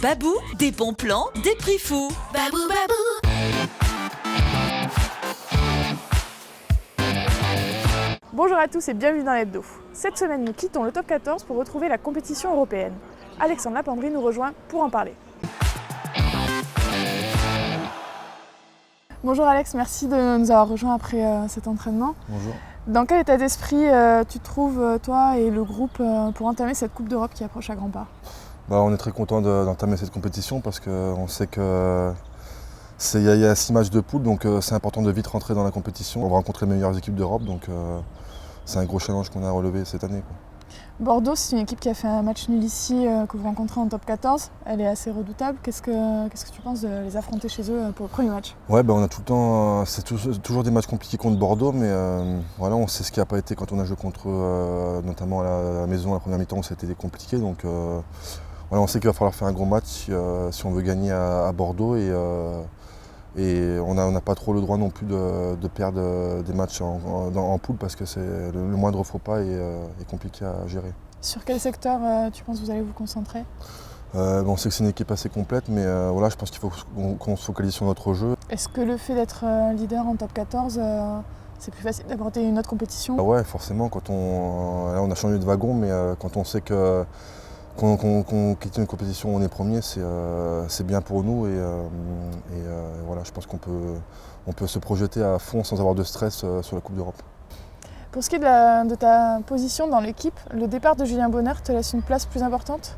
Babou, des bons plans, des prix fous. Babou, babou. Bonjour à tous et bienvenue dans l'Hebdo. Cette semaine, nous quittons le top 14 pour retrouver la compétition européenne. Alexandre Lapendry nous rejoint pour en parler. Bonjour Alex, merci de nous avoir rejoints après cet entraînement. Bonjour. Dans quel état d'esprit tu te trouves, toi et le groupe, pour entamer cette Coupe d'Europe qui approche à grands pas ? On est très content d'entamer cette compétition parce qu'on sait qu'il y a 6 matchs de poule, donc c'est important de vite rentrer dans la compétition. On va rencontrer les meilleures équipes d'Europe, donc c'est un gros challenge qu'on a relevé cette année. Bordeaux, c'est une équipe qui a fait un match nul ici, que vous rencontrez en top 14. Elle est assez redoutable. Qu'est-ce que tu penses de les affronter chez eux pour le premier match ? Ouais, on a tout le temps, c'est toujours des matchs compliqués contre Bordeaux, mais voilà, on sait ce qui n'a pas été quand on a joué contre eux, notamment à la maison, la première mi-temps, où c'était compliqué. Donc voilà, on sait qu'il va falloir faire un gros match si on veut gagner à Bordeaux. Et on n'a pas trop le droit non plus de perdre des matchs en poule parce que le moindre faux pas est compliqué à gérer. Sur quel secteur tu penses que vous allez vous concentrer ? On sait que c'est une équipe assez complète, mais voilà, je pense qu'il faut qu'on se focalise sur notre jeu. Est-ce que le fait d'être leader en top 14, c'est plus facile d'apporter une autre compétition ? Ouais, forcément, là, on a changé de wagon, mais quand on sait qu'on quitte une compétition où on est premier, c'est bien pour nous et voilà, je pense qu'on peut se projeter à fond sans avoir de stress sur la Coupe d'Europe. Pour ce qui est de ta position dans l'équipe, le départ de Julien Bonner te laisse une place plus importante ?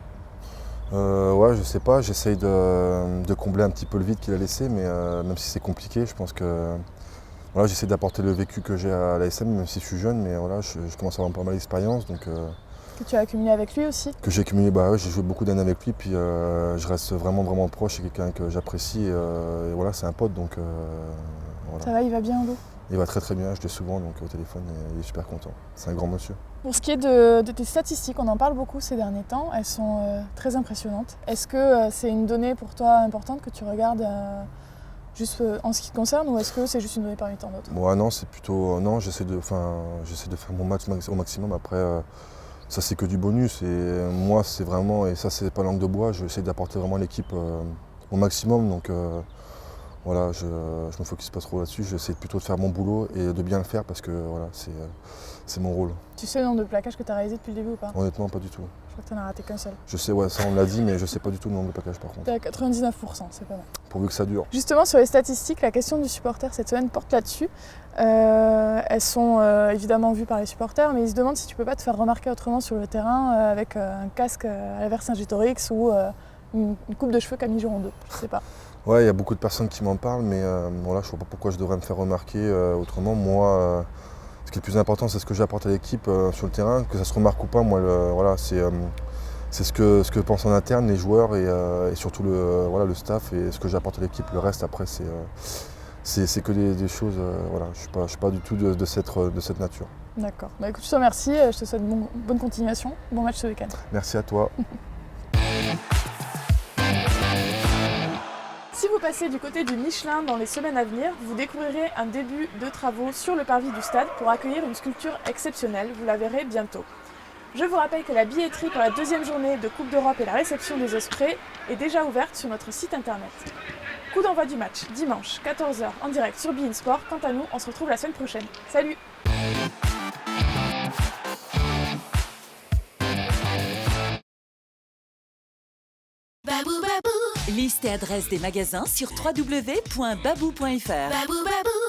Ouais, je sais pas, j'essaye de combler un petit peu le vide qu'il a laissé, mais même si c'est compliqué, je pense que voilà, j'essaie d'apporter le vécu que j'ai à l'ASM, même si je suis jeune, mais voilà, je commence à avoir pas mal d'expérience. Que tu as accumulé avec lui aussi ? Que j'ai accumulé, ouais, j'ai joué beaucoup d'années avec lui, puis je reste vraiment proche, c'est quelqu'un que j'apprécie, et voilà, c'est un pote, donc voilà. Ça va, il va bien, Hugo ? Il va très bien, je l'ai souvent donc, au téléphone, et il est super content. C'est un grand monsieur. Pour ce qui est de tes statistiques, on en parle beaucoup ces derniers temps, elles sont très impressionnantes. Est-ce que c'est une donnée pour toi importante que tu regardes juste en ce qui te concerne, ou est-ce que c'est juste une donnée parmi tant d'autres ? Non, c'est plutôt, non, j'essaie de faire mon match au maximum, après ça c'est que du bonus, et moi c'est vraiment, et ça c'est pas langue de bois, j'essaie d'apporter vraiment l'équipe au maximum, donc voilà, je me focus pas trop là-dessus, j'essaie plutôt de faire mon boulot et de bien le faire parce que voilà, c'est mon rôle. Tu sais le nombre de plaquages que tu as réalisé depuis le début ou pas ? Honnêtement, pas du tout. Je crois que tu n'en as raté qu'un seul. Je sais, ouais, ça on me l'a dit, mais je sais pas du tout le nombre de plaquages par contre. Tu es à 99%, c'est pas mal. Pourvu que ça dure. Justement, sur les statistiques, la question du supporter cette semaine porte là-dessus. Elles sont évidemment vues par les supporters, mais ils se demandent si tu peux pas te faire remarquer autrement sur le terrain avec un casque à la Vercingétorix ou une coupe de cheveux Camille Girondeau, je sais pas. Ouais, il y a beaucoup de personnes qui m'en parlent, mais voilà, je ne vois pas pourquoi je devrais me faire remarquer autrement. Moi, ce qui est le plus important, c'est ce que j'apporte à l'équipe sur le terrain, que ça se remarque ou pas. Moi, voilà, c'est ce que pensent en interne les joueurs et surtout le staff et ce que j'apporte à l'équipe. Le reste, après, c'est que des choses. Voilà, je ne suis pas du tout de cette nature. D'accord. Écoute, je te remercie. Je te souhaite bonne continuation. Bon match ce week-end. Merci à toi. Si vous passez du côté du Michelin dans les semaines à venir, vous découvrirez un début de travaux sur le parvis du stade pour accueillir une sculpture exceptionnelle, vous la verrez bientôt. Je vous rappelle que la billetterie pour la deuxième journée de Coupe d'Europe et la réception des ospreys est déjà ouverte sur notre site internet. Coup d'envoi du match, dimanche, 14h en direct sur beIN Sport. Quant à nous, on se retrouve la semaine prochaine. Salut! Babou, babou. Liste et adresse des magasins sur www.babou.fr. Babou, babou.